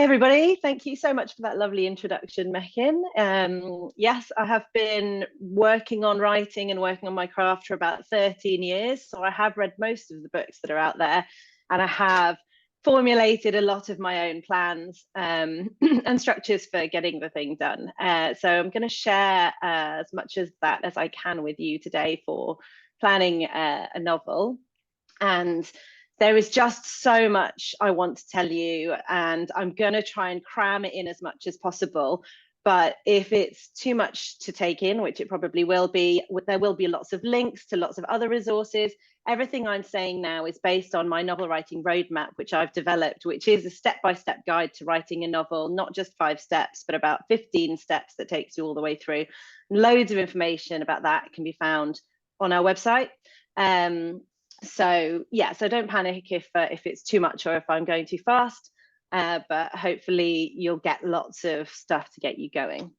Hi, everybody. Thank you so much for that lovely introduction, Mekin. Yes, I have been working on writing and working on my craft for about 13 years. So I have read most of the books that are out there, and I have formulated a lot of my own plans and structures for getting the thing done. So I'm going to share as much of that as I can with you today for planning a novel. And there is just so much I want to tell you, and I'm going to try and cram it in as much as possible. But if it's too much to take in, which it probably will be, there will be lots of links to lots of other resources. Everything I'm saying now is based on my novel writing roadmap, which I've developed, which is a step-by-step guide to writing a novel, not just 5 steps, but about 15 steps that takes you all the way through. Loads of information about that can be found on our website. So yeah, so don't panic if it's too much or if I'm going too fast, but hopefully you'll get lots of stuff to get you going.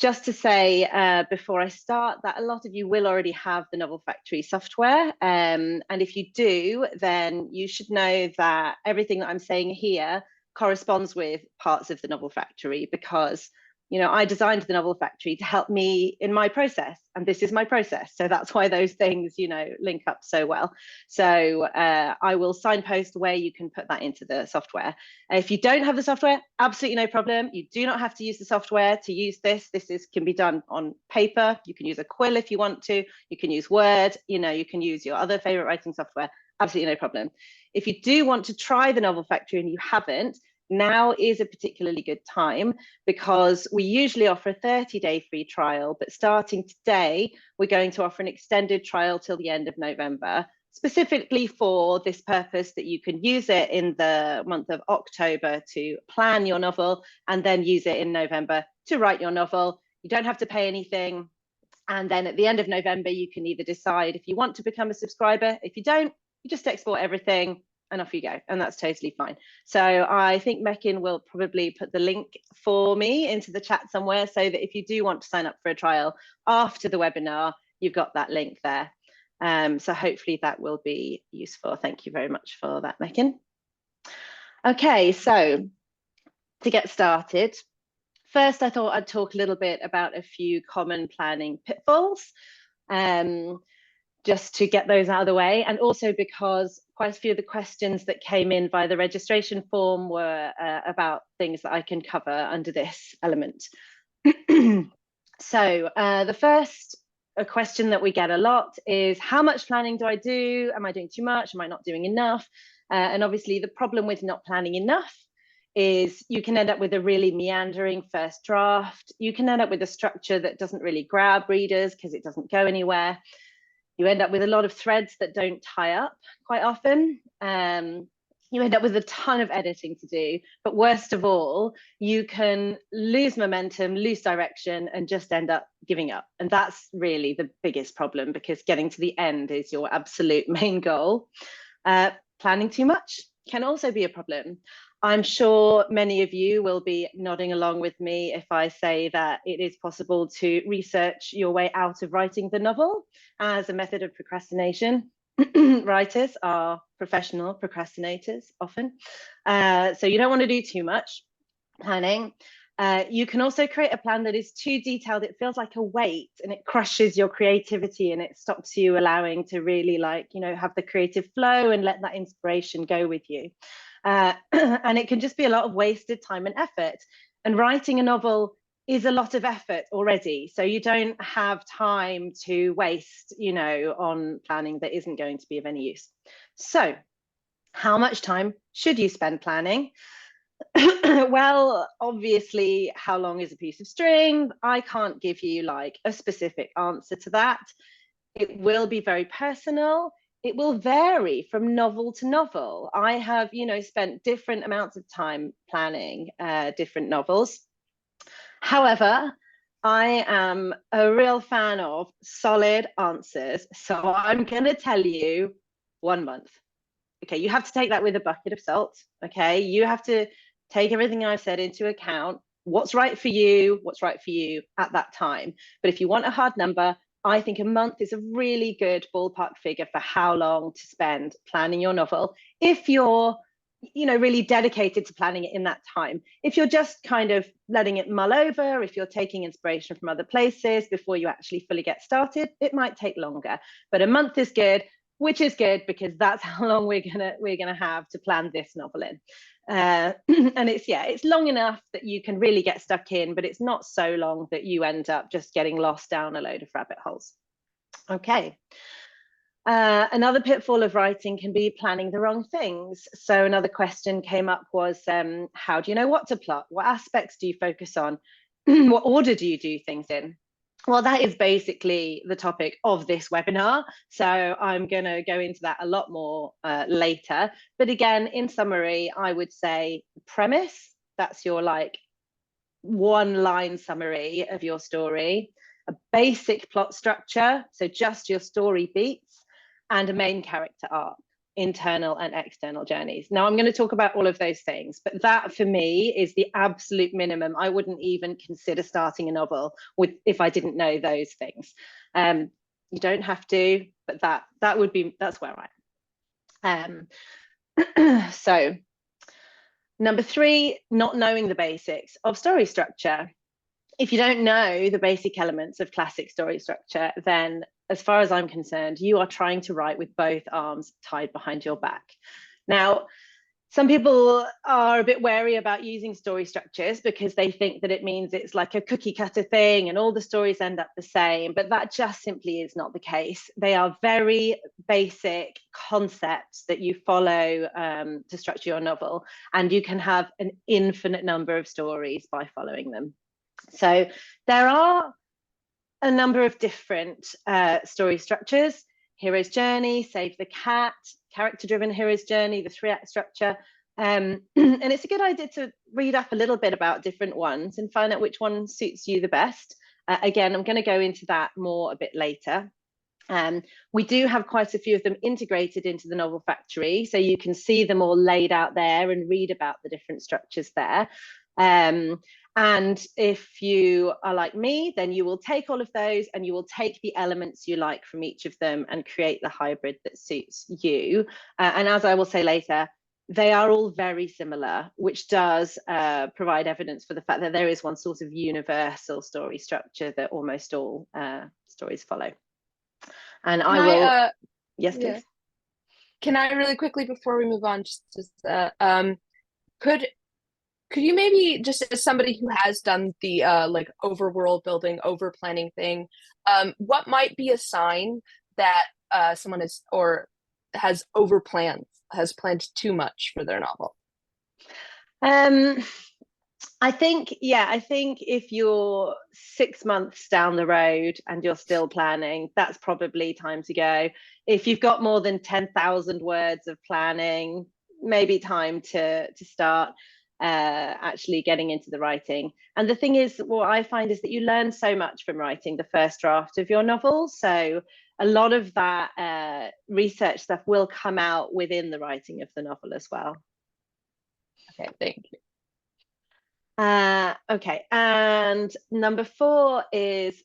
Just to say before I start that a lot of you will already have the Novel Factory software, and if you do, then you should know that everything that I'm saying here corresponds with parts of the Novel Factory, because I designed the Novel Factory to help me in my process, and this is my process. So that's why those things, link up so well. So I will signpost where you can put that into the software. If you don't have the software, absolutely no problem. You do not have to use the software to use this. This can be done on paper. You can use a quill if you want to. You can use Word. You can use your other favorite writing software. Absolutely no problem. If you do want to try the Novel Factory and you haven't, now is a particularly good time, because we usually offer a 30-day free trial, but starting today, we're going to offer an extended trial till the end of November, specifically for this purpose, that you can use it in the month of October to plan your novel, and then use it in November to write your novel. You don't have to pay anything. And then at the end of November, you can either decide if you want to become a subscriber. If you don't, you just export everything and off you go, and that's totally fine. So I think Mekin will probably put the link for me into the chat somewhere, so that if you do want to sign up for a trial after the webinar, you've got that link there. So hopefully that will be useful. Thank you very much for that, Mekin. Okay, so to get started, first I thought I'd talk a little bit about a few common planning pitfalls, just to get those out of the way, and also because quite a few of the questions that came in via the registration form were about things that I can cover under this element. So the first question that we get a lot is, how much planning do I do? Am I doing too much? Am I not doing enough? And obviously the problem with not planning enough is you can end up with a really meandering first draft. You can end up with a structure that doesn't really grab readers because it doesn't go anywhere. You end up with a lot of threads that don't tie up quite often. You end up with a ton of editing to do, but worst of all, you can lose momentum, lose direction, and just end up giving up. And that's really the biggest problem, because getting to the end is your absolute main goal. Planning too much can also be a problem. I'm sure many of you will be nodding along with me if I say that it is possible to research your way out of writing the novel as a method of procrastination. Writers are professional procrastinators often. So you don't want to do too much planning. You can also create a plan that is too detailed. It feels like a weight, and it crushes your creativity, and it stops you allowing to really have the creative flow and let that inspiration go with you. And it can just be a lot of wasted time and effort. And writing a novel is a lot of effort already. So you don't have time to waste, on planning that isn't going to be of any use. So how much time should you spend planning? Well, obviously, how long is a piece of string? I can't give you a specific answer to that. It will be very personal. It will vary from novel to novel. I have, spent different amounts of time planning different novels. However, I am a real fan of solid answers. So I'm going to tell you 1 month. Okay, you have to take that with a bucket of salt. Okay, you have to take everything I've said into account. What's right for you at that time. But if you want a hard number, I think a month is a really good ballpark figure for how long to spend planning your novel. If you're really dedicated to planning it in that time. If you're just kind of letting it mull over, if you're taking inspiration from other places before you actually fully get started, it might take longer. But a month is good, which is good because that's how long we're gonna have to plan this novel in. And it's long enough that you can really get stuck in, but it's not so long that you end up just getting lost down a load of rabbit holes. Okay. Another pitfall of writing can be planning the wrong things. So another question came up was, how do you know what to plot? What aspects do you focus on? What order do you do things in? Well, that is basically the topic of this webinar. So I'm going to go into that a lot more later. But again, in summary, I would say premise, that's your like one-line summary of your story, a basic plot structure, so just your story beats, and a main character arc, internal and external journeys. Now, I'm going to talk about all of those things, but that for me is the absolute minimum. I wouldn't even consider starting a novel if I didn't know those things. You don't have to, but that's where I am. So number 3, not knowing the basics of story structure. If you don't know the basic elements of classic story structure, then as far as I'm concerned, you are trying to write with both arms tied behind your back. Now, some people are a bit wary about using story structures because they think that it means it's like a cookie cutter thing and all the stories end up the same, but that just simply is not the case. They are very basic concepts that you follow to structure your novel, and you can have an infinite number of stories by following them. So there are a number of different story structures: hero's journey, save the cat, character-driven hero's journey, the 3-act structure. And it's a good idea to read up a little bit about different ones and find out which one suits you the best. Again, I'm going to go into that more a bit later. We do have quite a few of them integrated into the Novel Factory, so you can see them all laid out there and read about the different structures there. And if you are like me, then you will take all of those and you will take the elements you like from each of them and create the hybrid that suits you. And as I will say later, they are all very similar, which does provide evidence for the fact that there is one sort of universal story structure that almost all stories follow. And yes, please. Can I really quickly, before we move on, could you maybe, just as somebody who has done the like overworld building, over planning thing, what might be a sign that someone has planned too much for their novel? I think if you're 6 months down the road and you're still planning, that's probably time to go. If you've got more than 10,000 words of planning, maybe time to start actually getting into the writing. And the thing is, what I find is that you learn so much from writing the first draft of your novel. So a lot of that research stuff will come out within the writing of the novel as well. Okay, thank you. Okay, and number 4 is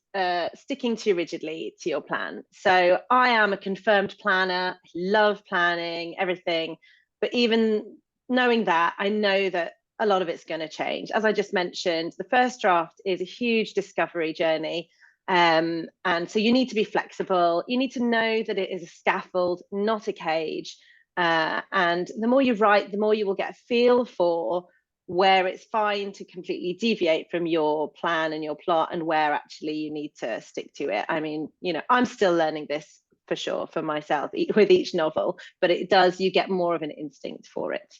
sticking too rigidly to your plan. So I am a confirmed planner, love planning, everything, but even knowing that, I know that a lot of it's going to change. As I just mentioned, the first draft is a huge discovery journey. And so you need to be flexible. You need to know that it is a scaffold, not a cage. And the more you write, the more you will get a feel for where it's fine to completely deviate from your plan and your plot and where actually you need to stick to it. I mean, I'm still learning this for sure for myself with each novel, but you get more of an instinct for it.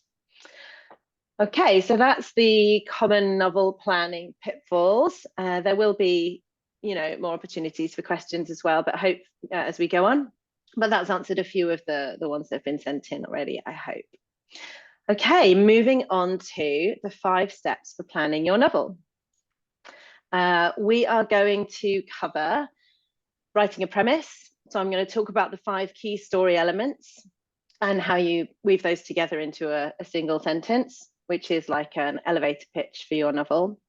Okay, so that's the common novel planning pitfalls. There will be, more opportunities for questions as well, but I hope as we go on. But that's answered a few of the ones that have been sent in already, I hope. Okay, moving on to the 5 steps for planning your novel. We are going to cover writing a premise. So I'm going to talk about the 5 key story elements and how you weave those together into a single sentence, which is like an elevator pitch for your novel.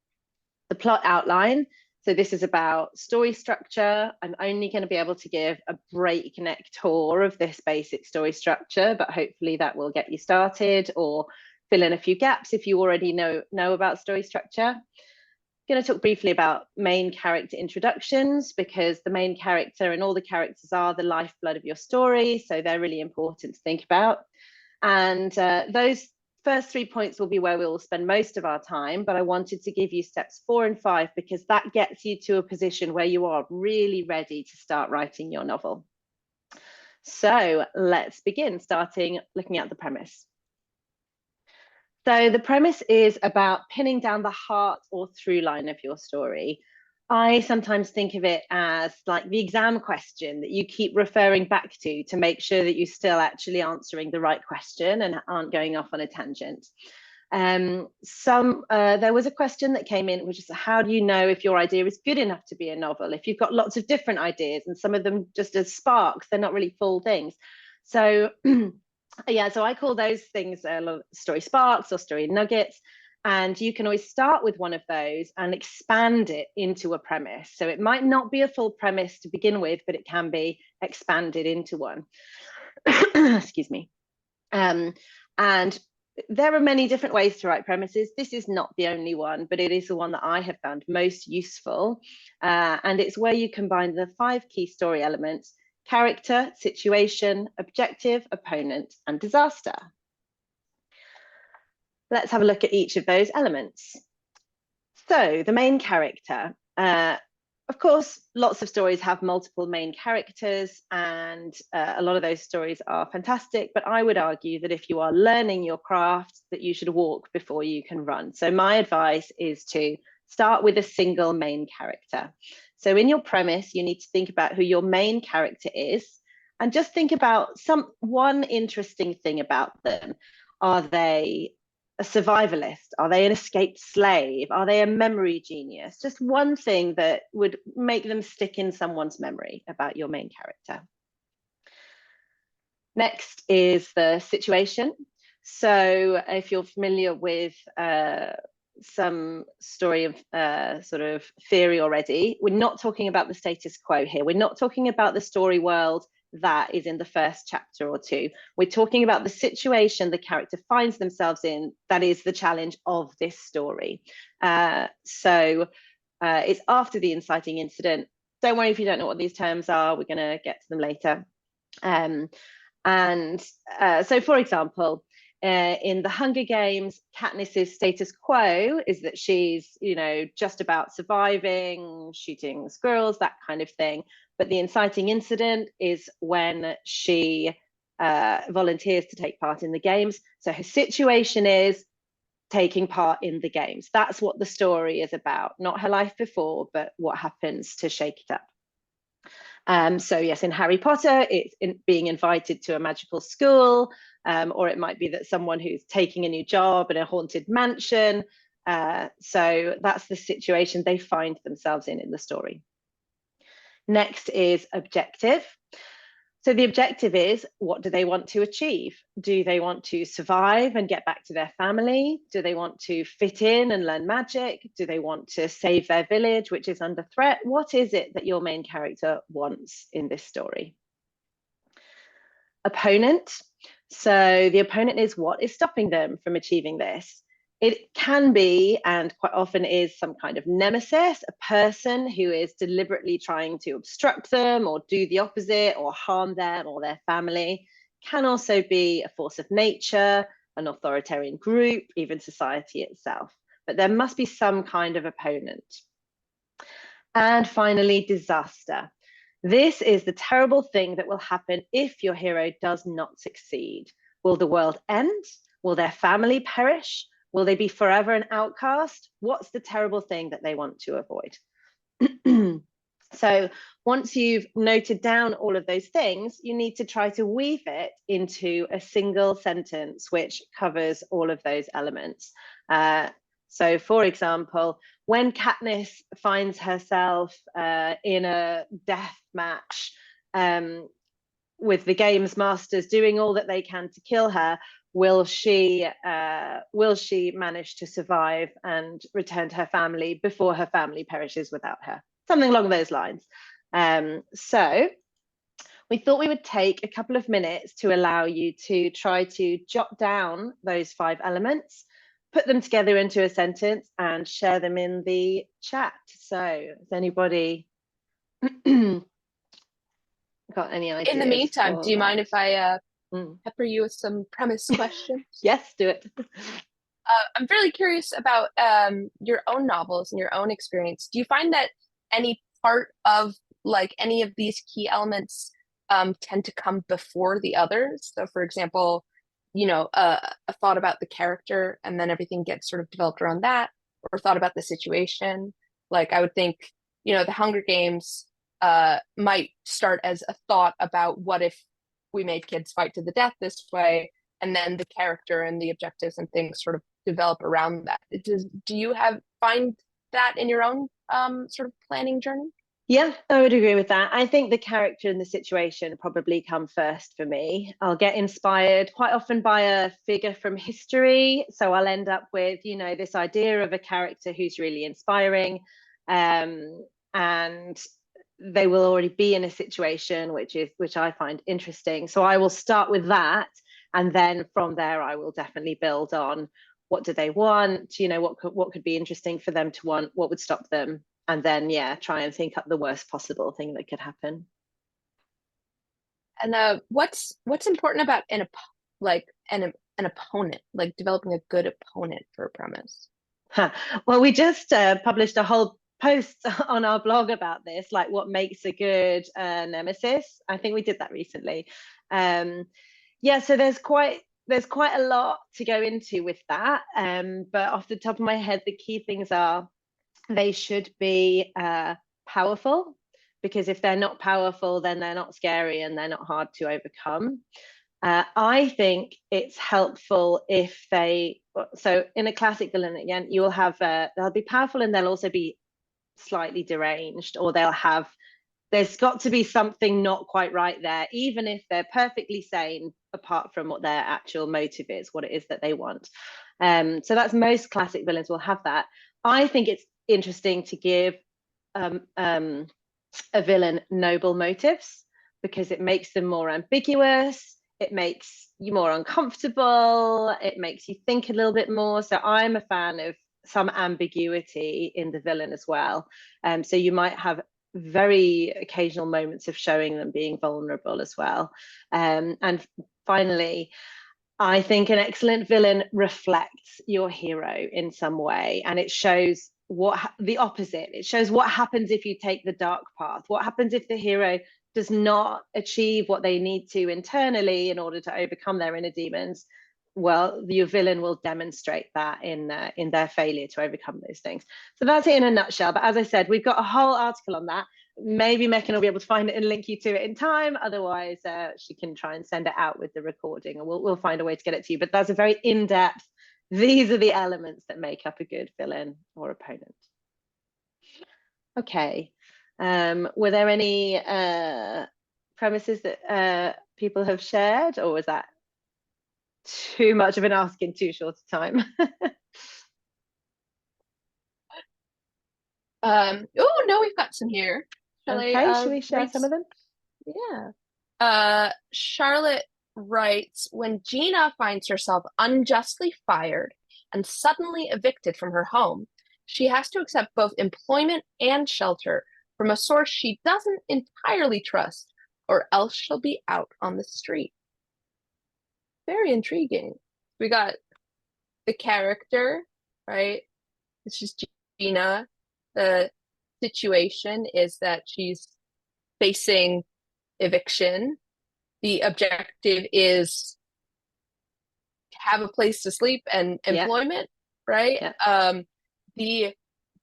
The plot outline. So this is about story structure. I'm only going to be able to give a breakneck tour of this basic story structure, but hopefully that will get you started, or fill in a few gaps if you already know about story structure. I'm going to talk briefly about main character introductions, because the main character and all the characters are the lifeblood of your story, so they're really important to think about. And those first 3 points will be where we will spend most of our time, but I wanted to give you steps 4 and 5 because that gets you to a position where you are really ready to start writing your novel. So let's begin, looking at the premise. So the premise is about pinning down the heart or through line of your story. I sometimes think of it as like the exam question that you keep referring back to make sure that you're still actually answering the right question and aren't going off on a tangent. There was a question that came in, which is, how do you know if your idea is good enough to be a novel? If you've got lots of different ideas and some of them just as sparks, they're not really full things. So yeah, so I call those things story sparks or story nuggets. And you can always start with one of those and expand it into a premise. So it might not be a full premise to begin with, but it can be expanded into one. Excuse me. And there are many different ways to write premises. This is not the only one, but it is the one that I have found most useful. And it's where you combine the 5 key story elements: character, situation, objective, opponent, and disaster. Let's have a look at each of those elements. So the main character. Of course, lots of stories have multiple main characters, and a lot of those stories are fantastic, but I would argue that if you are learning your craft, that you should walk before you can run. So my advice is to start with a single main character. So in your premise, you need to think about who your main character is, and just think about one interesting thing about them. Are they a survivalist? Are they an escaped slave? Are they a memory genius? Just one thing that would make them stick in someone's memory about your main character. Next is the situation. So if you're familiar with some story of sort of theory already, we're not talking about the status quo here. We're not talking about the story world that is in the first chapter or 2. We're talking about the situation the character finds themselves in that is the challenge of this story. So it's after the inciting incident. Don't worry if you don't know what these terms are, we're going to get to them later. So for example, in the Hunger Games, Katniss's status quo is that she's, just about surviving, shooting squirrels, that kind of thing. But the inciting incident is when she volunteers to take part in the games. So her situation is taking part in the games. That's what the story is about, not her life before, but what happens to shake it up. So yes, in Harry Potter, it's being invited to a magical school, or it might be that someone who's taking a new job in a haunted mansion. So that's the situation they find themselves in the story. Next is objective. So the objective is, what do they want to achieve? Do they want to survive and get back to their family? Do they want to fit in and learn magic? Do they want to save their village, which is under threat? What is it that your main character wants in this story? Opponent. So the opponent is, what is stopping them from achieving this? It can be, and quite often is, some kind of nemesis, a person who is deliberately trying to obstruct them or do the opposite or harm them or their family. Can also be a force of nature, an authoritarian group, even society itself. But there must be some kind of opponent. And finally, disaster. This is the terrible thing that will happen if your hero does not succeed. Will the world end? Will their family perish? Will they be forever an outcast? What's the terrible thing that they want to avoid? So once you've noted down all of those things, you need to try to weave it into a single sentence which covers all of those elements. So for example, when Katniss finds herself in a death match with the games masters doing all that they can to kill her, will she manage to survive and return to her family before her family perishes without her? Something along those lines. So we thought we would take a couple of minutes to allow you to try to jot down those 5 elements, put them together into a sentence, and share them in the chat. So has anybody got any ideas? In the meantime, do you mind if I pepper you with some premise questions? Yes, do it. I'm really curious about your own novels and your own experience. Do you find that any part of like any of these key elements tend to come before the others? So, for example, you know, a thought about the character and then everything gets sort of developed around that, or thought about the situation. Like I would think, you know, the Hunger Games might start as a thought about what if we made kids fight to the death this way, and then the character and the objectives and things sort of develop around that. Do you find that in your own sort of planning journey? Yeah, I would agree with that. I think the character and the situation probably come first for me. I'll get inspired quite often by a figure from history. So I'll end up with, you know, this idea of a character who's really inspiring. And they will already be in a situation which I find interesting. So I will start with that. And then from there, I will definitely build on what do they want, you know, what could be interesting for them to want, what would stop them. And then, yeah, try and think up the worst possible thing that could happen. And what's important about an opponent, like developing a good opponent for a premise? Well, we just published a whole post on our blog about this, like what makes a good nemesis. I think we did that recently. Yeah, so there's quite a lot to go into with that. But off the top of my head, the key things are they should be powerful, because if they're not powerful, then they're not scary and they're not hard to overcome. I think it's helpful if so in a classic villain, again, you will have, they'll be powerful and they'll also be slightly deranged, or there's got to be something not quite right there, even if they're perfectly sane, apart from what their actual motive is, what it is that they want. So that's most classic villains will have that. I think it's interesting to give a villain noble motives, because it makes them more ambiguous, it makes you more uncomfortable, it makes you think a little bit more. So I'm a fan of some ambiguity in the villain as well. So you might have very occasional moments of showing them being vulnerable as well. And finally, I think an excellent villain reflects your hero in some way, and it shows the opposite. It shows what happens if you take the dark path. What happens if the hero does not achieve what they need to internally in order to overcome their inner demons? Well, your villain will demonstrate that in their failure to overcome those things. So that's it in a nutshell. But as I said, we've got a whole article on that. Maybe Megan will be able to find it and link you to it in time. Otherwise, she can try and send it out with the recording, and we'll find a way to get it to you. But that's a very in-depth, these are the elements that make up a good villain or opponent. Okay. Were there any premises that people have shared, or was that too much of an ask in too short a time? Oh no, we've got some here. Shall we share some of them? Yeah. Charlotte writes, when Gina finds herself unjustly fired and suddenly evicted from her home, she has to accept both employment and shelter from a source she doesn't entirely trust, or else she'll be out on the street. Very intriguing. We got the character, right? It's just Gina. The situation is that she's facing eviction. The objective is to have a place to sleep and employment, right?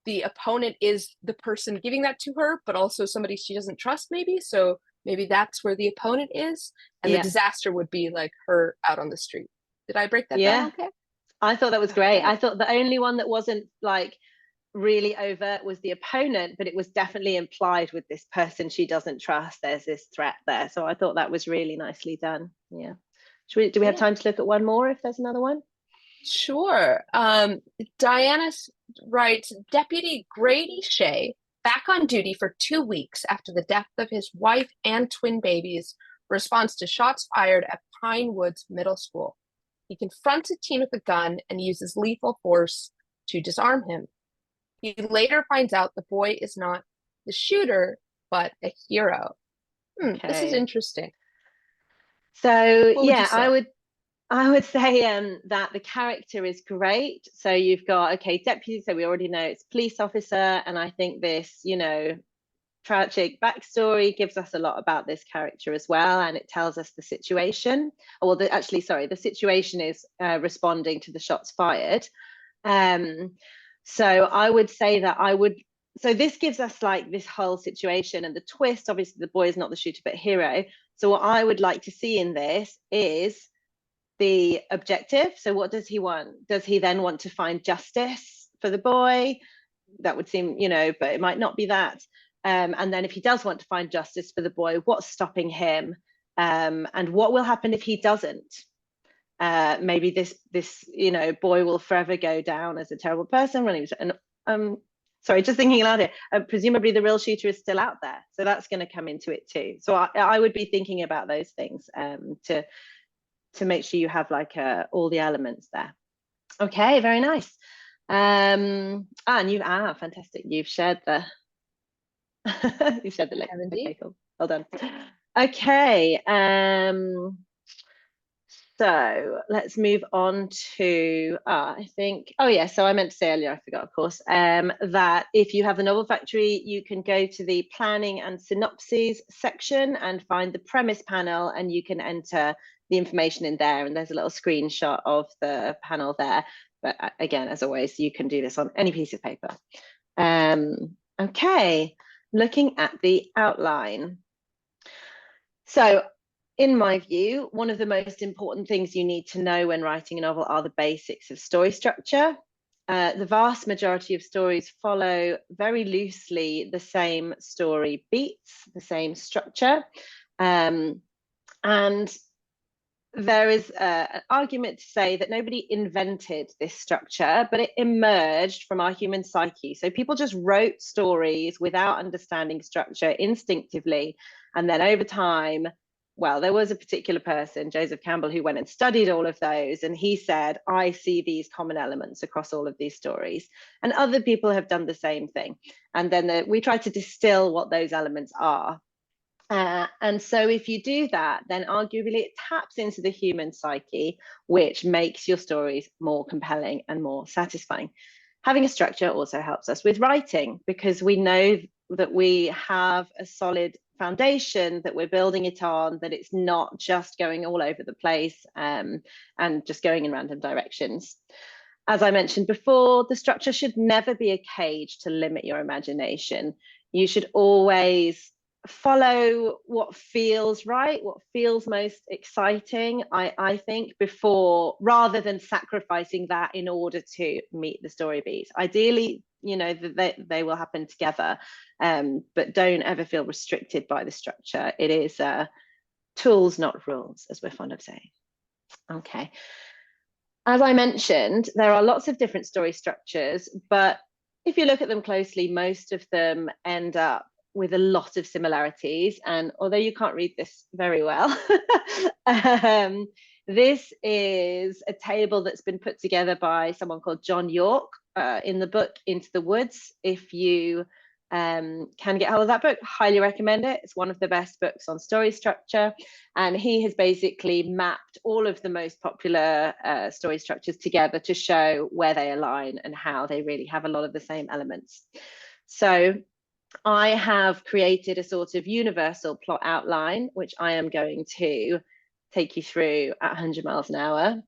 The opponent is the person giving that to her, but also somebody she doesn't trust, maybe. So maybe that's where the opponent is, and the disaster would be like her out on the street. Did I break that down? Okay. I thought that was great. I thought the only one that wasn't like really overt was the opponent, but it was definitely implied with this person she doesn't trust. There's this threat there. So I thought that was really nicely done. Yeah. Do we have time to look at one more if there's another one? Sure. Diana writes, Deputy Grady Shea Back on duty for 2 weeks after the death of his wife and twin babies, responds to shots fired at Pine Woods Middle School. He confronts a teen with a gun and uses lethal force to disarm him. He later finds out the boy is not the shooter, but a hero. This is interesting. So What would you yeah, say? I would say that the character is great. So you've got, okay, deputy, so we already know it's police officer, and I think this, you know, tragic backstory gives us a lot about this character as well, and it tells us the situation. Well, the situation is responding to the shots fired. So I would say that so this gives us like this whole situation and the twist. Obviously, the boy is not the shooter, but hero. So what I would like to see in this is the objective. So what does he want? Does he then want to find justice for the boy? That would seem, you know, but it might not be that. And then if he does want to find justice for the boy, what's stopping him? And what will happen if he doesn't? Maybe this you know, boy will forever go down as a terrible person when he was, and sorry, just thinking aloud here, presumably the real shooter is still out there, so that's going to come into it too. So I would be thinking about those things to make sure you have like all the elements there. Okay, very nice. And fantastic, you've shared the you shared the link. Okay, cool, well done. Okay, so let's move on to, I think, oh yeah, so I meant to say earlier, I forgot, of course, that if you have the Novel Factory, you can go to the planning and synopses section and find the premise panel, and you can enter the information in there, and there's a little screenshot of the panel there. But again, as always, you can do this on any piece of paper. Okay, looking at the outline. So in my view, one of the most important things you need to know when writing a novel are the basics of story structure. The vast majority of stories follow very loosely the same story beats, the same structure. And there is an argument to say that nobody invented this structure, but it emerged from our human psyche. So people just wrote stories without understanding structure instinctively. And then over time, well, there was a particular person, Joseph Campbell, who went and studied all of those. And he said, I see these common elements across all of these stories. And other people have done the same thing. And then we try to distill what those elements are. And so if you do that, then arguably it taps into the human psyche, which makes your stories more compelling and more satisfying. Having a structure also helps us with writing, because we know that we have a solid foundation that we're building it on, that it's not just going all over the place and just going in random directions. As I mentioned before, the structure should never be a cage to limit your imagination. You should always follow what feels right, what feels most exciting, I think, before, rather than sacrificing that in order to meet the story beats. Ideally, you know, they will happen together, but don't ever feel restricted by the structure. It is tools, not rules, as we're fond of saying. Okay. As I mentioned, there are lots of different story structures, but if you look at them closely, most of them end up with a lot of similarities. And although you can't read this very well, this is a table that's been put together by someone called John York in the book Into the Woods. If you can get hold of that book, highly recommend it. It's one of the best books on story structure. And he has basically mapped all of the most popular story structures together to show where they align and how they really have a lot of the same elements. So I have created a sort of universal plot outline, which I am going to take you through at 100 miles an hour,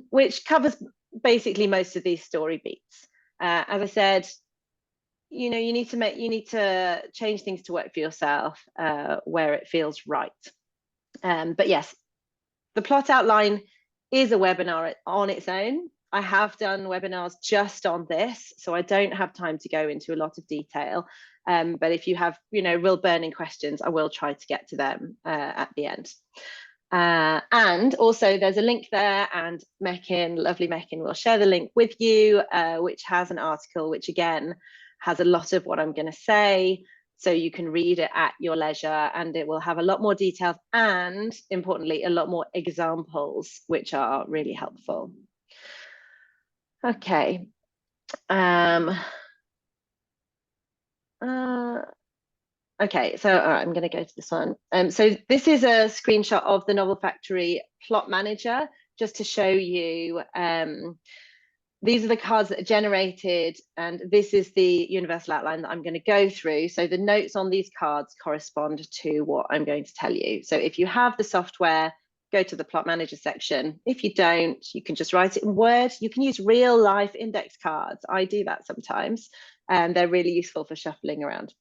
which covers basically most of these story beats. As I said, you know, you need to change things to work for yourself where it feels right. But yes, the plot outline is a webinar on its own. I have done webinars just on this, so I don't have time to go into a lot of detail. But if you have, you know, real burning questions, I will try to get to them at the end. And also there's a link there, and Mekin, lovely Mekin, will share the link with you, which has an article which again has a lot of what I'm going to say, so you can read it at your leisure, and it will have a lot more details and, importantly, a lot more examples, which are really helpful. Okay. Okay, so all right, I'm going to go to this one. So this is a screenshot of the Novel Factory plot manager, just to show you. These are the cards that are generated, and this is the universal outline that I'm going to go through. So the notes on these cards correspond to what I'm going to tell you. So if you have the software, go to the plot manager section. If you don't, you can just write it in Word. You can use real life index cards. I do that sometimes, and they're really useful for shuffling around.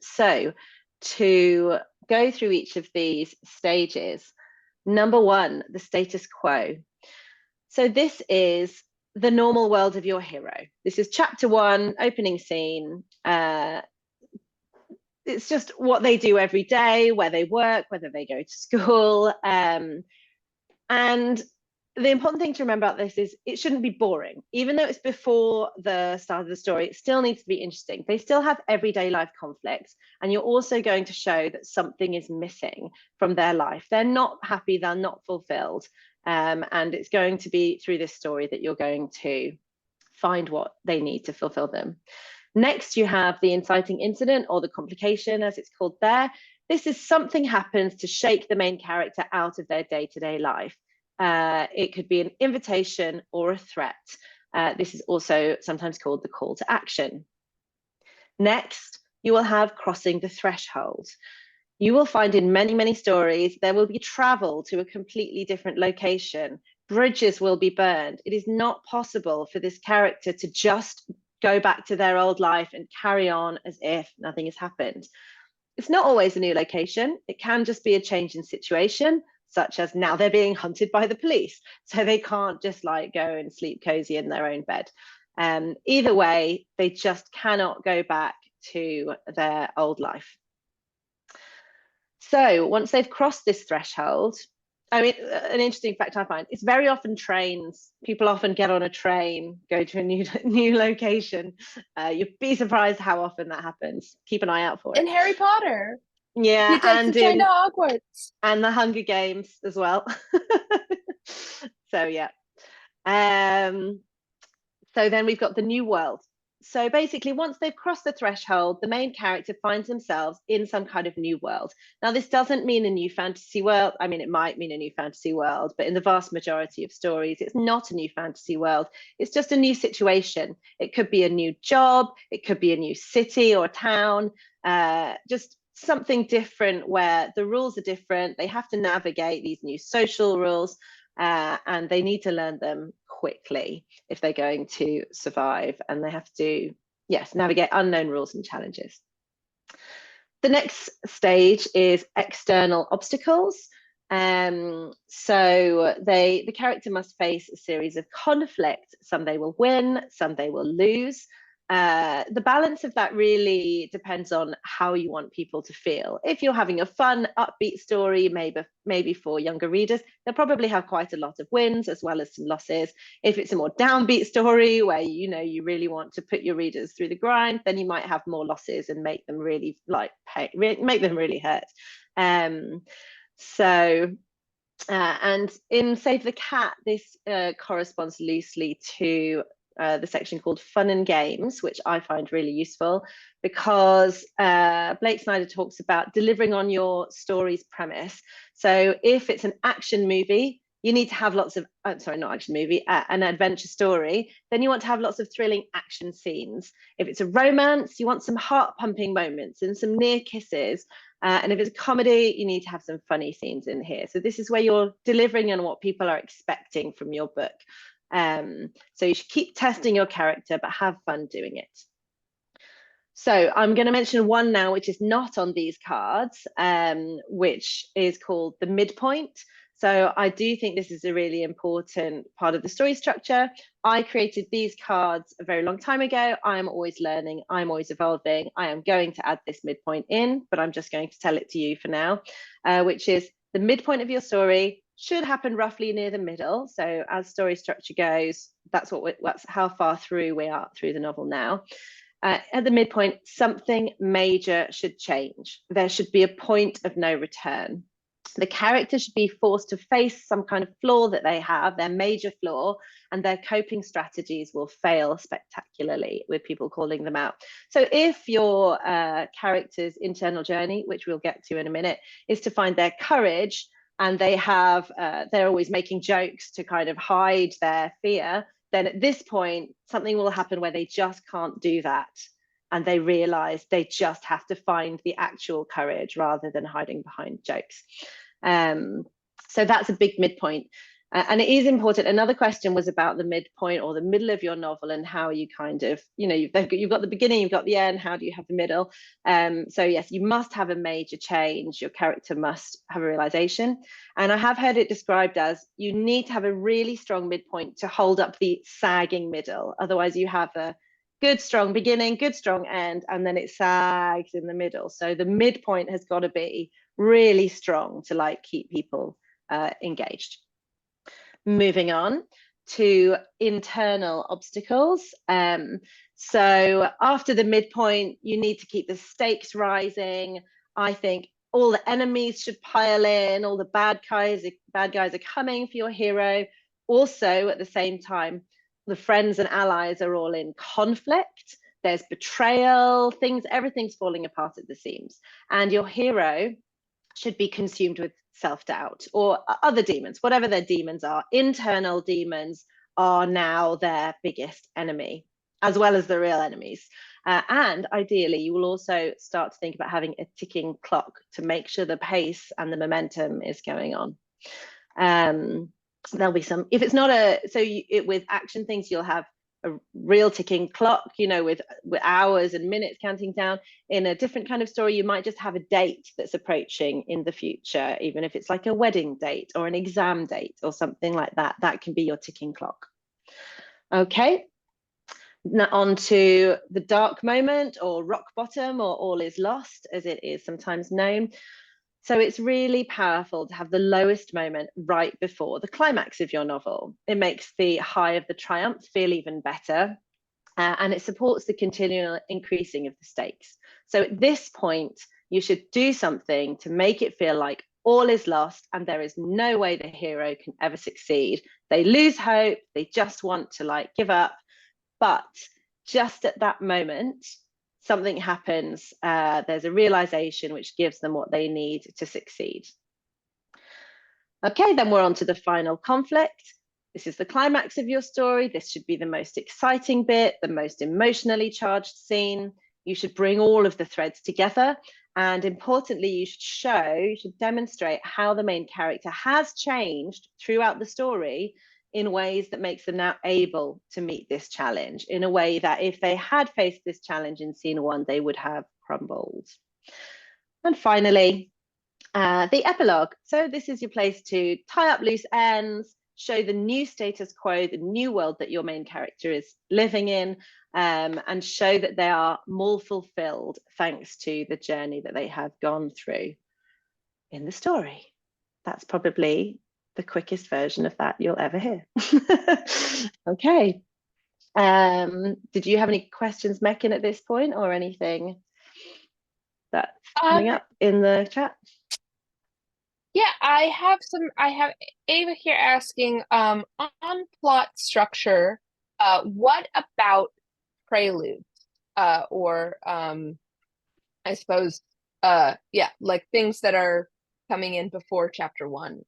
So to go through each of these stages, number one, the status quo. So this is the normal world of your hero. This is chapter one, opening scene. It's just what they do every day, where they work, whether they go to school. And the important thing to remember about this is it shouldn't be boring. Even though it's before the start of the story, it still needs to be interesting. They still have everyday life conflicts, and you're also going to show that something is missing from their life. They're not happy, they're not fulfilled. And it's going to be through this story that you're going to find what they need to fulfill them. Next, you have the inciting incident, or the complication, as it's called there. This is something happens to shake the main character out of their day-to-day life. It could be an invitation or a threat. This is also sometimes called the call to action. Next, you will have crossing the threshold. You will find in many, many stories, there will be travel to a completely different location. Bridges will be burned. It is not possible for this character to just go back to their old life and carry on as if nothing has happened. It's not always a new location. It can just be a change in situation, such as now they're being hunted by the police, so they can't just like go and sleep cozy in their own bed. Either way, they just cannot go back to their old life. So once they've crossed this threshold, I mean, an interesting fact I find, it's very often trains. People often get on a train, go to a new location. You'd be surprised how often that happens. Keep an eye out for it. In Harry Potter. Yeah, He takes the train to Hogwarts. And the Hunger Games as well. So yeah. So then we've got the new world. So basically, once they've crossed the threshold, the main character finds themselves in some kind of new world. Now, this doesn't mean a new fantasy world. I mean, it might mean a new fantasy world, but in the vast majority of stories, it's not a new fantasy world. It's just a new situation. It could be a new job. It could be a new city or town, just something different where the rules are different. They have to navigate these new social rules, and they need to learn them quickly if they're going to survive, and they have to, yes, navigate unknown rules and challenges. The next stage is external obstacles. So the character must face a series of conflicts. Some they will win, some they will lose. The balance of that really depends on how you want people to feel. If you're having a fun, upbeat story, maybe for younger readers, they'll probably have quite a lot of wins as well as some losses. If it's a more downbeat story where you really want to put your readers through the grind, then you might have more losses and make them really make them really hurt. And in Save the Cat, this corresponds loosely to the section called Fun and Games, which I find really useful because Blake Snyder talks about delivering on your story's premise. So if it's an action movie, you need to have lots of, not action movie, an adventure story, then you want to have lots of thrilling action scenes. If it's a romance, you want some heart-pumping moments and some near kisses. And if it's a comedy, you need to have some funny scenes in here. So this is where you're delivering on what people are expecting from your book. So you should keep testing your character, but have fun doing it. So I'm going to mention one now, which is not on these cards, which is called the midpoint. So I do think this is a really important part of the story structure. I created these cards a very long time ago. I'm always learning, I'm always evolving. I am going to add this midpoint in, but I'm just going to tell it to you for now, which is the midpoint of your story should happen roughly near the middle. So as story structure goes, that's how far through we are through the novel now. At the midpoint, something major should change. There should be a point of no return. The character should be forced to face some kind of flaw that they have, their major flaw, and their coping strategies will fail spectacularly, with people calling them out. So if your character's internal journey, which we'll get to in a minute, is to find their courage, and they're always making jokes to kind of hide their fear, then at this point, something will happen where they just can't do that. And they realize they just have to find the actual courage rather than hiding behind jokes. So that's a big midpoint. And it is important. Another question was about the midpoint or the middle of your novel and how you kind of, you've got the beginning, you've got the end, how do you have the middle? So yes, you must have a major change. Your character must have a realization. And I have heard it described as you need to have a really strong midpoint to hold up the sagging middle. Otherwise you have a good strong beginning, good strong end, and then it sags in the middle. So the midpoint has got to be really strong to like keep people engaged. Moving on to internal obstacles. So after the midpoint, you need to keep the stakes rising. I think all the enemies should pile in, all the bad guys are coming for your hero. Also, at the same time, the friends and allies are all in conflict. There's betrayal, everything's falling apart at the seams. And your hero should be consumed with self-doubt or other demons, whatever their demons are. Internal demons are now their biggest enemy, as well as the real enemies. And ideally, you will also start to think about having a ticking clock to make sure the pace and the momentum is going on. There'll be some, if it's not with action things, you'll have a real ticking clock, with hours and minutes counting down. In a different kind of story, you might just have a date that's approaching in the future, even if it's like a wedding date or an exam date or something like that. That can be your ticking clock. Okay, now on to the dark moment, or rock bottom, or all is lost, as it is sometimes known. So it's really powerful to have the lowest moment right before the climax of your novel. It makes the high of the triumph feel even better, and it supports the continual increasing of the stakes. So at this point, you should do something to make it feel like all is lost and there is no way the hero can ever succeed. They lose hope, they just want to give up, but just at that moment, something happens, there's a realization which gives them what they need to succeed. Okay, then we're on to the final conflict. This is the climax of your story. This should be the most exciting bit, the most emotionally charged scene. You should bring all of the threads together. And importantly, you should demonstrate how the main character has changed throughout the story in ways that makes them now able to meet this challenge, in a way that if they had faced this challenge in scene one, they would have crumbled. And finally, the epilogue. So this is your place to tie up loose ends, show the new status quo, the new world that your main character is living in, and show that they are more fulfilled thanks to the journey that they have gone through in the story. That's probably the quickest version of that you'll ever hear. Okay. Did you have any questions, Mekin, at this point, or anything that's coming up in the chat? Yeah, I have Ava here asking, on plot structure, what about preludes? Or I suppose, things that are coming in before chapter 1.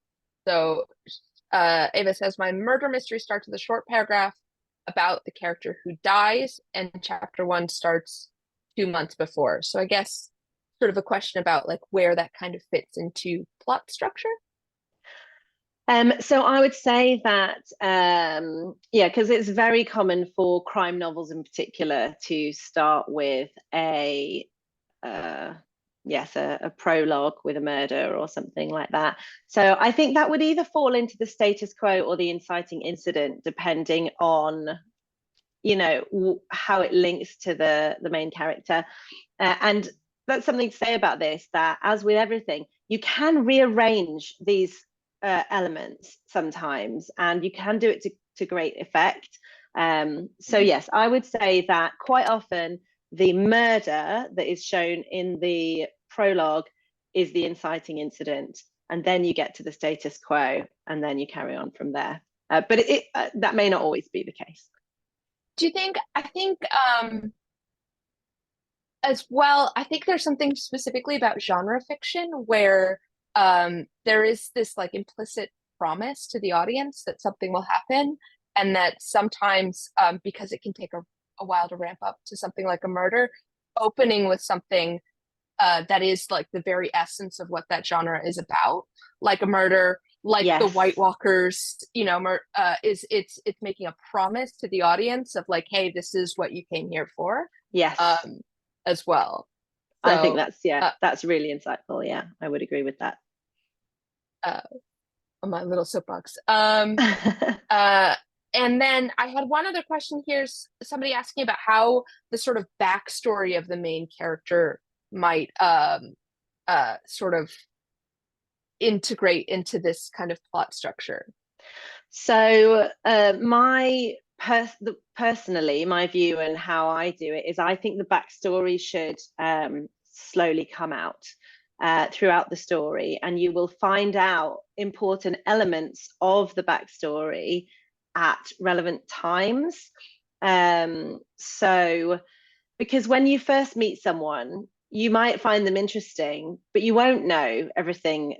So Ava says, my murder mystery starts with a short paragraph about the character who dies, and chapter 1 starts 2 months before. So I guess sort of a question about where that kind of fits into plot structure. So I would say that, because it's very common for crime novels in particular to start with a prologue with a murder or something like that. So I think that would either fall into the status quo or the inciting incident, depending on, how it links to the main character. And that's something to say about this, that as with everything, you can rearrange these elements sometimes, and you can do it to great effect. So yes, I would say that quite often the murder that is shown in the prologue is the inciting incident, and then you get to the status quo, and then you carry on from there. But that may not always be the case. Do you think, I think as well, I think there's something specifically about genre fiction where there is this like implicit promise to the audience that something will happen, and that sometimes because it can take a while to ramp up to something like a murder, opening with something that is like the very essence of what that genre is about, like a murder, like Yes. the White Walkers, you know, it's making a promise to the audience of like, hey, this is what you came here for. Yes. As well. So, I think that's really insightful. Yeah, I would agree with that. On my little soapbox. And then I had one other question here. Somebody asking about how the sort of backstory of the main character might sort of integrate into this kind of plot structure. So personally, my view and how I do it is I think the backstory should slowly come out throughout the story, and you will find out important elements of the backstory at relevant times. So because when you first meet someone, you might find them interesting, but you won't know everything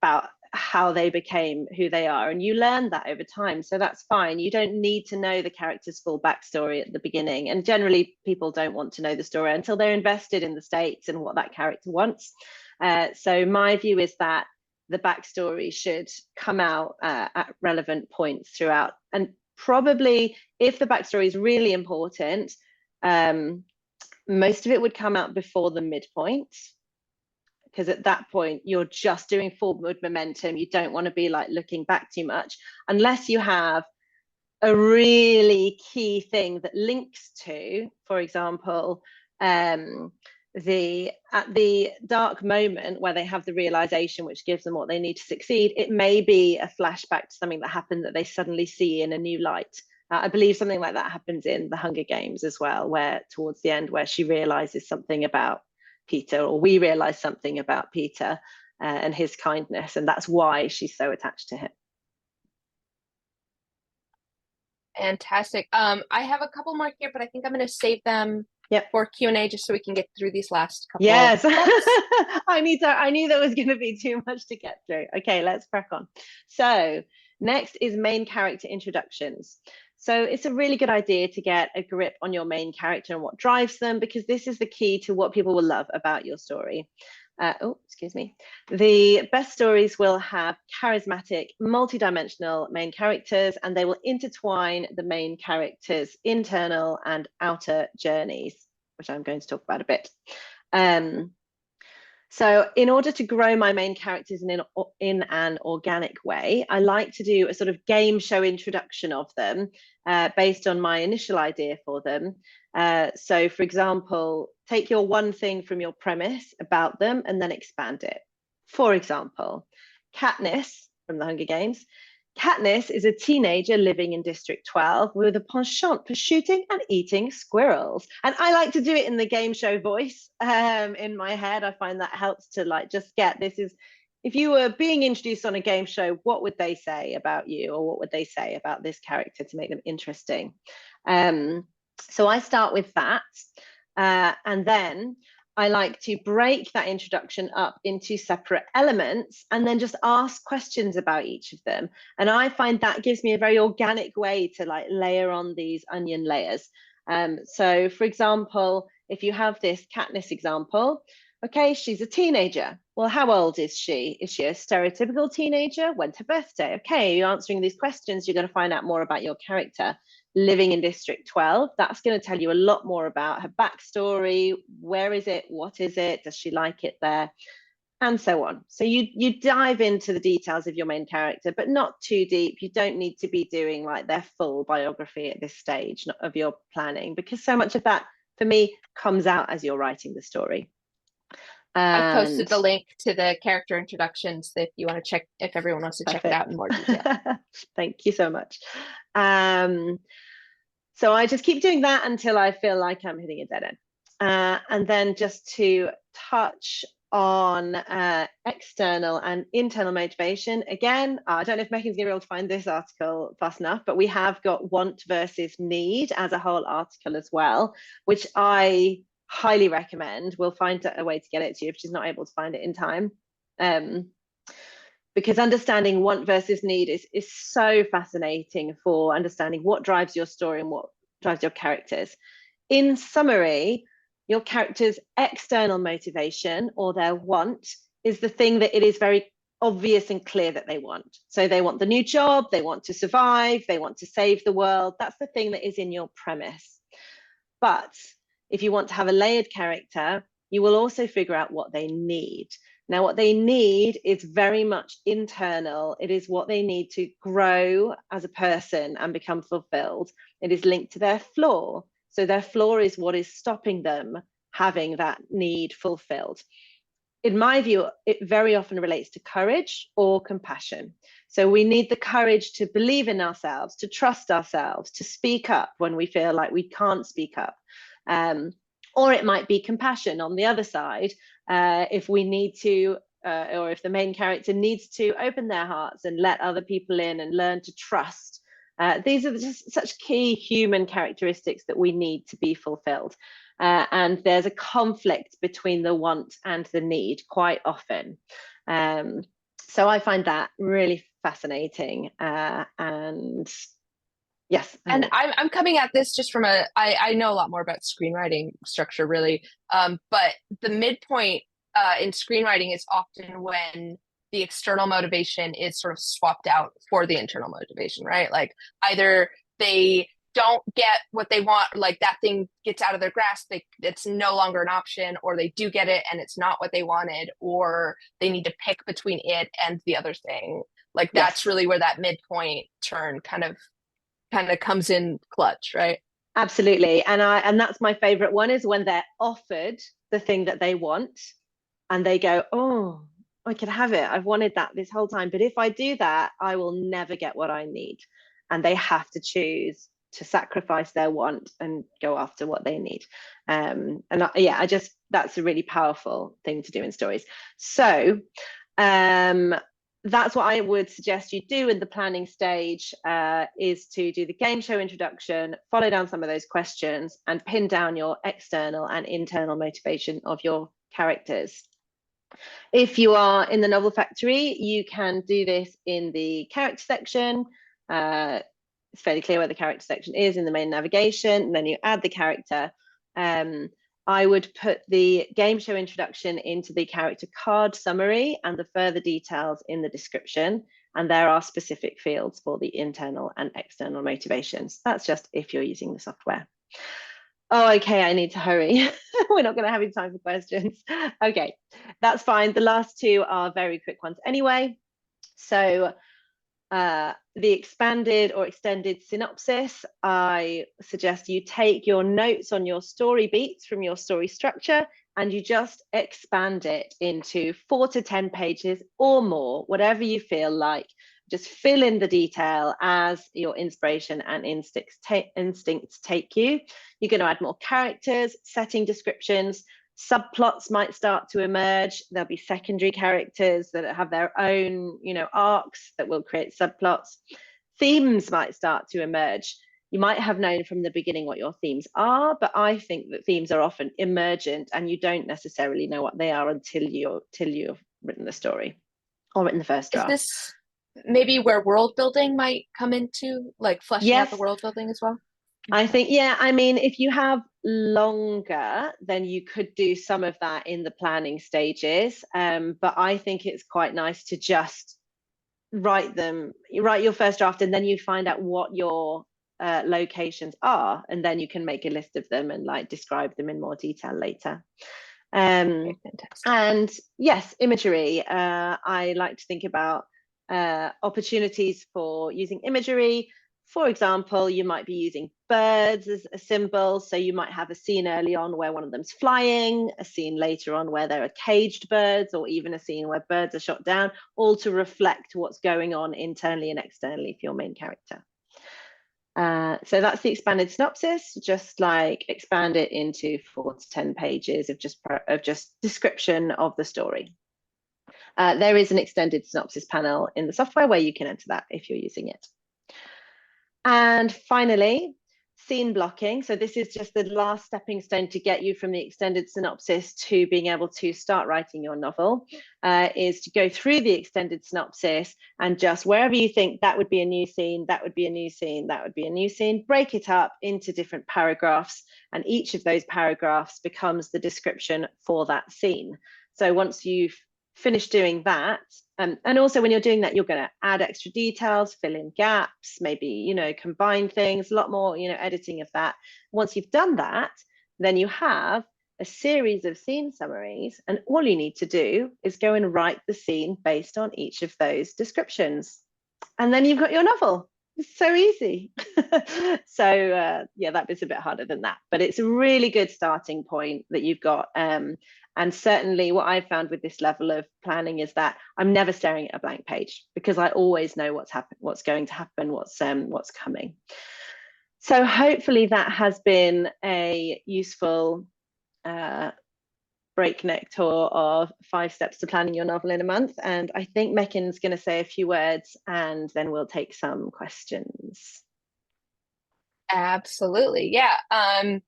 about how they became who they are, and you learn that over time, so that's fine. You don't need to know the character's full backstory at the beginning, and generally people don't want to know the story until they're invested in the stakes and what that character wants. So my view is that the backstory should come out at relevant points throughout, and probably if the backstory is really important, most of it would come out before the midpoint, because at that point you're just doing forward momentum. You don't want to be like looking back too much, unless you have a really key thing that links to, for example, at the dark moment where they have the realization which gives them what they need to succeed, it may be a flashback to something that happened that they suddenly see in a new light. I believe something like that happens in the Hunger Games as well, where towards the end where she realizes something about Peter, or we realize something about Peter and his kindness, and that's why she's so attached to him. Fantastic. I have a couple more here, but I think I'm going to save them for Q&A just so we can get through these last couple. Yes. I knew there was going to be too much to get through. Okay, let's crack on. So next is main character introductions. So it's a really good idea to get a grip on your main character and what drives them, because this is the key to what people will love about your story. Excuse me. The best stories will have charismatic, multidimensional main characters, and they will intertwine the main characters' internal and outer journeys, which I'm going to talk about a bit. So in order to grow my main characters in an organic way, I like to do a sort of game show introduction of them based on my initial idea for them. So for example, take your one thing from your premise about them and then expand it. For example, Katniss from the Hunger Games. Katniss is a teenager living in District 12 with a penchant for shooting and eating squirrels. And I like to do it in the game show voice in my head. I find that helps to like just get this is, if you were being introduced on a game show, what would they say about you, or what would they say about this character to make them interesting? So I start with that. And then I like to break that introduction up into separate elements and then just ask questions about each of them. And I find that gives me a very organic way to like layer on these onion layers. So for example, if you have this Katniss example, okay, she's a teenager. Well, how old is she? Is she a stereotypical teenager? When's her birthday? Okay, you're answering these questions, you're going to find out more about your character. Living in District 12, that's going to tell you a lot more about her backstory. Where is it? What is it? Does she like it there? And so on. So you dive into the details of your main character, but not too deep. You don't need to be doing like their full biography at this stage of your planning, because so much of that for me comes out as you're writing the story. I've posted the link to the character introductions if you want to check, if everyone wants to check it out in more detail. Thank you so much. So I just keep doing that until I feel like I'm hitting a dead end. And then just to touch on external and internal motivation. Again, I don't know if Megan's going to be able to find this article fast enough, but we have got want versus need as a whole article as well, which I highly recommend. We'll find a way to get it to you if she's not able to find it in time. Because understanding want versus need is so fascinating for understanding what drives your story and what drives your characters. In summary, your character's external motivation or their want is the thing that it is very obvious and clear that they want. So they want the new job, they want to survive, they want to save the world. That's the thing that is in your premise. But if you want to have a layered character, you will also figure out what they need. Now, what they need is very much internal. It is what they need to grow as a person and become fulfilled. It is linked to their flaw. So their flaw is what is stopping them having that need fulfilled. In my view, it very often relates to courage or compassion. So we need the courage to believe in ourselves, to trust ourselves, to speak up when we feel like we can't speak up. Or it might be compassion on the other side, if we need to, or if the main character needs to open their hearts and let other people in and learn to trust. These are just such key human characteristics that we need to be fulfilled. And there's a conflict between the want and the need quite often. So I find that really fascinating. And yes. And I'm coming at this just from I know a lot more about screenwriting structure, really. But the midpoint in screenwriting is often when the external motivation is sort of swapped out for the internal motivation, right? Like either they don't get what they want, like that thing gets out of their grasp, it's no longer an option, or they do get it and it's not what they wanted, or they need to pick between it and the other thing. Like that's really where that midpoint turn kind of comes in clutch, right? Absolutely. And that's my favorite one, is when they're offered the thing that they want and they go, oh, I can have it. I've wanted that this whole time. But if I do that, I will never get what I need. And they have to choose to sacrifice their want and go after what they need. That's a really powerful thing to do in stories. So that's what I would suggest you do in the planning stage, is to do the game show introduction, follow down some of those questions, and pin down your external and internal motivation of your characters. If you are in the Novel Factory, you can do this in the character section. It's fairly clear where the character section is in the main navigation, and then you add the character. I would put the game show introduction into the character card summary and the further details in the description. And there are specific fields for the internal and external motivations. That's just if you're using the software. Oh, okay, I need to hurry. We're not going to have any time for questions. Okay, that's fine. The last two are very quick ones anyway. So the expanded or extended synopsis, I suggest you take your notes on your story beats from your story structure and you just expand it into 4 to 10 pages or more, whatever you feel like. Just fill in the detail as your inspiration and instincts take you. You're going to add more characters, setting descriptions, subplots might start to emerge. There'll be secondary characters that have their own, arcs that will create subplots. Themes might start to emerge. You might have known from the beginning what your themes are, but I think that themes are often emergent and you don't necessarily know what they are until you've written the story or written the first draft. Is this maybe where world building might come into, like fleshing out the world building as well? I think, if you have longer, then you could do some of that in the planning stages. But I think it's quite nice to just write your first draft, and then you find out what your locations are, and then you can make a list of them and describe them in more detail later. And yes, imagery. I like to think about opportunities for using imagery. For example, you might be using birds as a symbol. So you might have a scene early on where one of them's flying, a scene later on where there are caged birds, or even a scene where birds are shot down, all to reflect what's going on internally and externally for your main character. So that's the expanded synopsis, just like expand it into 4 to 10 pages of just description of the story. There is an extended synopsis panel in the software where you can enter that if you're using it. And finally, scene blocking. So this is just the last stepping stone to get you from the extended synopsis to being able to start writing your novel, is to go through the extended synopsis and just wherever you think that would be a new scene, that would be a new scene, that would be a new scene, break it up into different paragraphs, and each of those paragraphs becomes the description for that scene. So once you've finished doing that, and also when you're doing that, you're going to add extra details, fill in gaps, maybe, combine things, a lot more, editing of that. Once you've done that, then you have a series of scene summaries, and all you need to do is go and write the scene based on each of those descriptions. And then you've got your novel. It's so easy. So yeah, that bit's a bit harder than that, but it's a really good starting point that you've got. And certainly what I've found with this level of planning is that I'm never staring at a blank page, because I always know what's going to happen, what's coming. So hopefully that has been a useful breakneck tour of 5 steps to planning your novel in a month. And I think Mekin's going to say a few words and then we'll take some questions. Absolutely. Yeah. I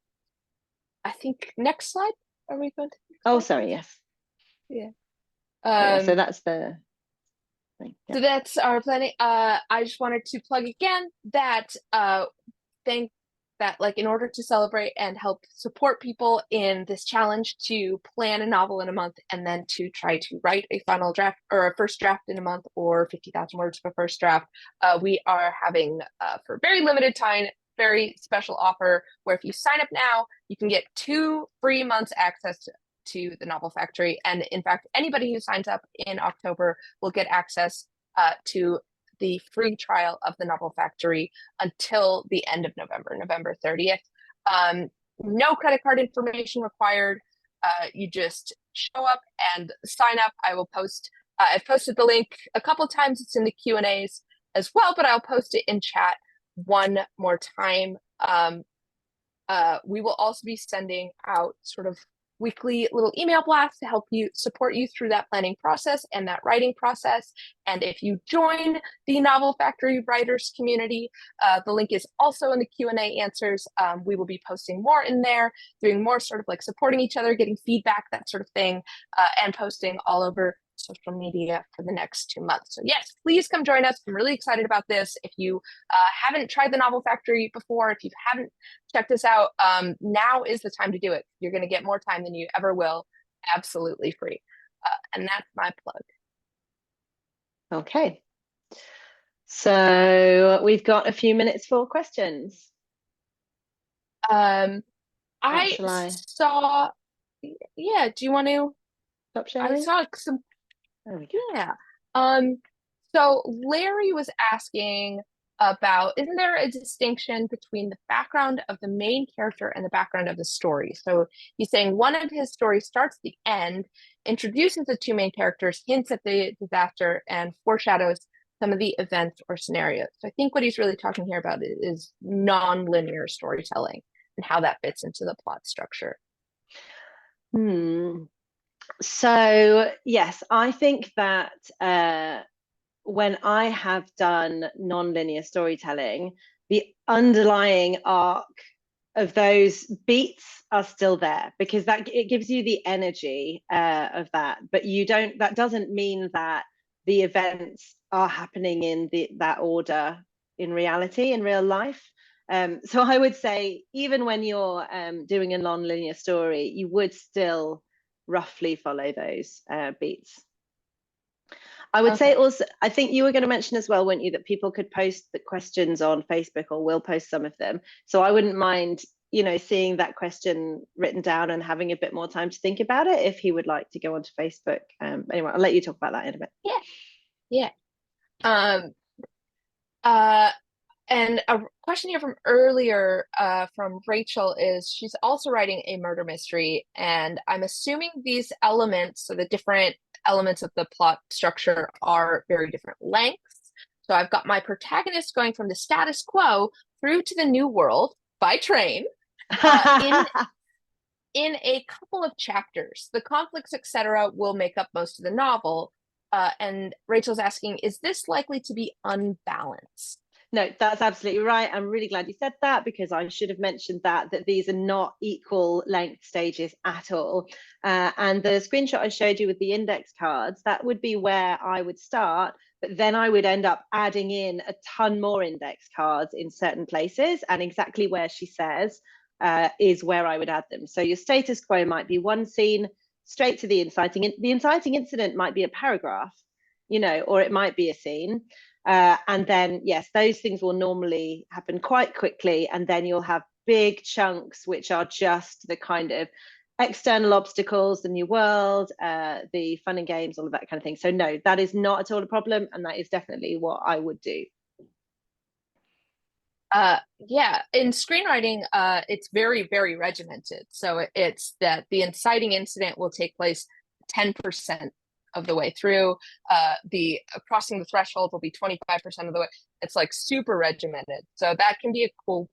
think next slide. Are we going to? Oh, sorry. Yes. Yeah. So that's the thing. Yeah. So that's our planning. I just wanted to plug again that in order to celebrate and help support people in this challenge to plan a novel in a month and then to try to write a final draft or a first draft in a month or 50,000 words for first draft, we are having for a very limited time, very special offer where if you sign up now, you can get 2 free months access to the Novel Factory. And in fact, anybody who signs up in October will get access to the free trial of the Novel Factory until the end of November 30th. No credit card information required. You just show up and sign up. I will post, I've posted the link a couple times. It's in the Q&As as well, but I'll post it in chat one more time. We will also be sending out sort of weekly little email blasts to help you support you through that planning process and that writing process. And if you join the Novel Factory writers community, the link is also in the Q&A answers. We will be posting more in there, doing more sort of like supporting each other, getting feedback, that sort of thing, and posting all over social media for the next 2 months. So yes, please come join us. I'm really excited about this. If you haven't tried the Novel Factory before, if you haven't checked us out, now is the time to do it. You're going to get more time than you ever will, absolutely free. And that's my plug. Okay. So we've got a few minutes for questions. I saw, yeah, do you want to? Stop sharing? I saw some. There we go. Yeah. So Larry was asking about, isn't there a distinction between the background of the main character and the background of the story? So he's saying one of his stories starts at the end, introduces the 2 main characters, hints at the disaster, and foreshadows some of the events or scenarios. So I think what he's really talking here about is non-linear storytelling and how that fits into the plot structure. So yes, I think that when I have done non-linear storytelling, the underlying arc of those beats are still there, because it gives you the energy of that, but that doesn't mean that the events are happening in that order in reality, in real life. So I would say even when you're doing a non-linear story, you would still roughly follow those beats. I would say also, I think you were going to mention as well, weren't you, that people could post the questions on Facebook, or will post some of them. So I wouldn't mind, seeing that question written down and having a bit more time to think about it if he would like to go onto Facebook. Anyway, I'll let you talk about that in a bit. Yeah. And a question here from earlier from Rachel is, she's also writing a murder mystery, and I'm assuming these elements, so the different elements of the plot structure, are very different lengths. So I've got my protagonist going from the status quo through to the New World by train in a couple of chapters. The conflicts, etc., will make up most of the novel. And Rachel's asking, is this likely to be unbalanced? No, that's absolutely right. I'm really glad you said that, because I should have mentioned that these are not equal length stages at all. And the screenshot I showed you with the index cards, that would be where I would start, but then I would end up adding in a ton more index cards in certain places, and exactly where she says is where I would add them. So your status quo might be one scene straight to the inciting incident might be a paragraph, or it might be a scene. And then, yes, those things will normally happen quite quickly. And then you'll have big chunks, which are just the kind of external obstacles, the new world, the fun and games, all of that kind of thing. So no, that is not at all a problem. And that is definitely what I would do. Yeah, in screenwriting, it's very, very regimented. So it's that the inciting incident will take place 10% of the way through. The crossing the threshold will be 25% of the way. It's like super regimented. So that can be a cool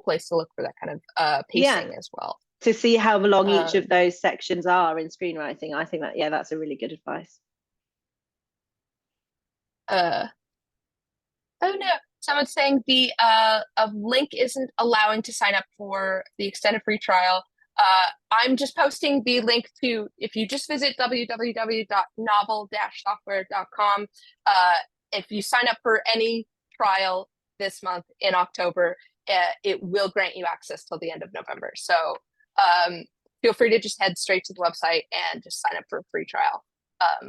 place to look for that kind of pacing as well. To see how long each of those sections are in screenwriting. I think that, yeah, that's a really good advice. Oh no, someone's saying the link isn't allowing to sign up for the extended free trial. I'm just posting the link to, if you just visit www.novel-software.com, if you sign up for any trial this month in October, it will grant you access till the end of November. So feel free to just head straight to the website and just sign up for a free trial.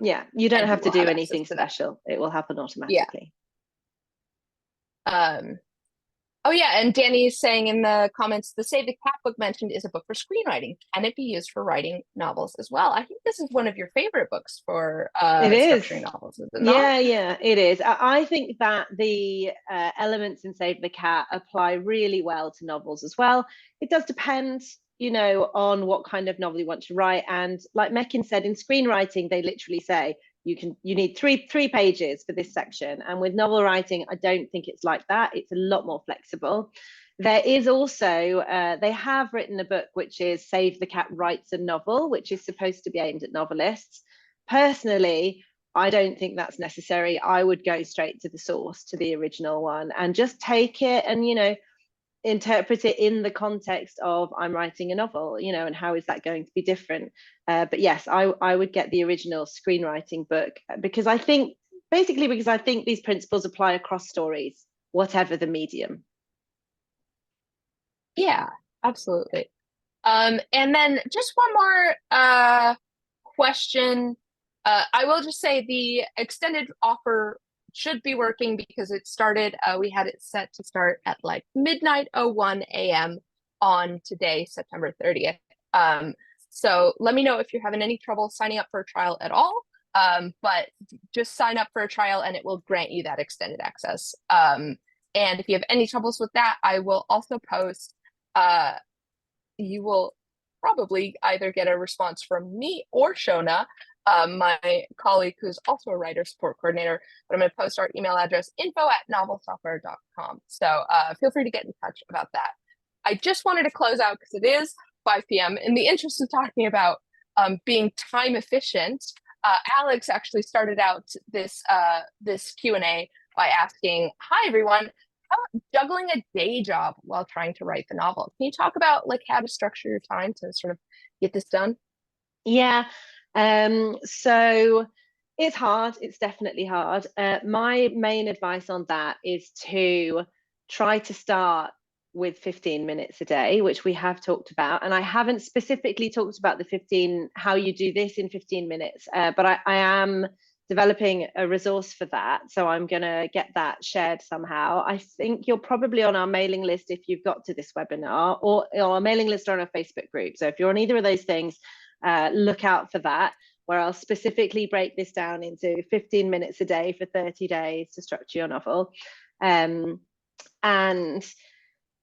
Yeah, you don't have to do anything special. It will happen automatically. Yeah. Oh yeah, and Danny is saying in the comments, the Save the Cat book mentioned is a book for screenwriting. Can it be used for writing novels as well? I think this is one of your favorite books for structuring novels, is it not? Yeah, it is. I think that the elements in Save the Cat apply really well to novels as well. It does depend, on what kind of novel you want to write. And like Mekin said, in screenwriting, they literally say, you need three pages for this section. And with novel writing, I don't think it's like that. It's a lot more flexible. There is also, they have written a book, which is Save the Cat Writes a Novel, which is supposed to be aimed at novelists. Personally, I don't think that's necessary. I would go straight to the source, to the original one, and just take it and, interpret it in the context of I'm writing a novel, and how is that going to be different? But yes, I would get the original screenwriting book, because I think these principles apply across stories, whatever the medium. Yeah, absolutely. And then just one more question. I will just say the extended offer should be working because it started, we had it set to start at like midnight 01 a.m. on today, September 30th. So let me know if you're having any trouble signing up for a trial at all. But just sign up for a trial and it will grant you that extended access. And if you have any troubles with that, I will also post, you will probably either get a response from me or Shona, my colleague who's also a writer support coordinator, but I'm going to post our email address, info@novelsoftware.com. So feel free to get in touch about that. I just wanted to close out because it is 5 p.m. In the interest of talking about being time efficient, Alex actually started out this Q&A by asking, hi everyone, how about juggling a day job while trying to write the novel? Can you talk about like how to structure your time to sort of get this done? Yeah. So it's hard. It's definitely hard. My main advice on that is to try to start with 15 minutes a day, which we have talked about. And I haven't specifically talked about how you do this in 15 minutes, but I am developing a resource for that. So I'm going to get that shared somehow. I think you're probably on our mailing list if you've got to this webinar, or our mailing list or on our Facebook group. So if you're on either of those things, look out for that, where I'll specifically break this down into 15 minutes a day for 30 days to structure your novel. And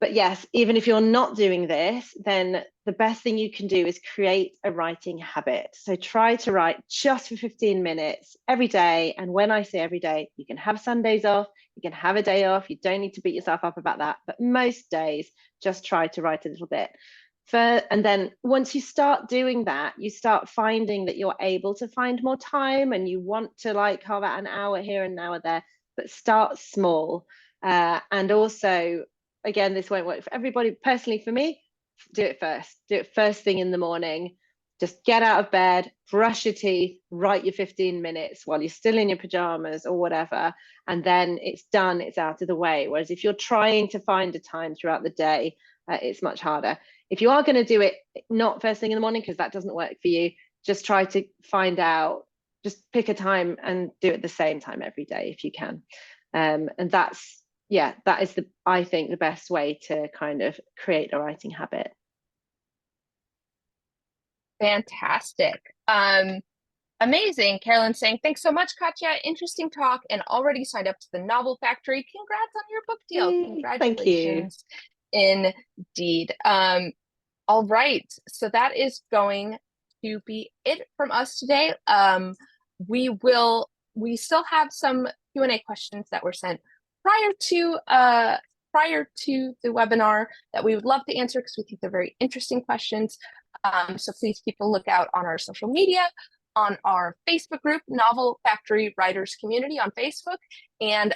But yes, even if you're not doing this, then the best thing you can do is create a writing habit. So try to write just for 15 minutes every day. And when I say every day, you can have Sundays off, you can have a day off. You don't need to beat yourself up about that. But most days, just try to write a little bit. And then once you start doing that, you start finding that you're able to find more time and you want to like carve out an hour here and an hour there, but start small. And also, again, this won't work for everybody. Personally, for me, do it first. Do it first thing in the morning. Just get out of bed, brush your teeth, write your 15 minutes while you're still in your pajamas or whatever. And then it's done, it's out of the way. Whereas if you're trying to find a time throughout the day, it's much harder. If you are going to do it not first thing in the morning, because that doesn't work for you, just try to find out, just pick a time and do it the same time every day if you can. And that's, yeah, that is I think the best way to kind of create a writing habit. Fantastic. Amazing. Carolyn saying, thanks so much, Katja. Interesting talk and already signed up to the Novel Factory. Congrats on your book deal. Congratulations. Thank you. Indeed. All right. So that is going to be it from us today. We still have some Q&A questions that were sent prior to the webinar that we would love to answer because we think they're very interesting questions. So please keep a lookout on our social media, on our Facebook group, Novel Factory Writers Community on Facebook, and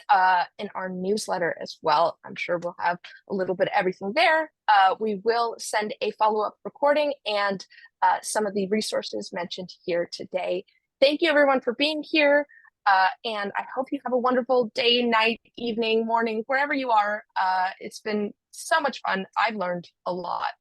in our newsletter as well. I'm sure we'll have a little bit of everything there. We will send a follow-up recording and some of the resources mentioned here today. Thank you everyone for being here. And I hope you have a wonderful day, night, evening, morning, wherever you are. It's been so much fun. I've learned a lot.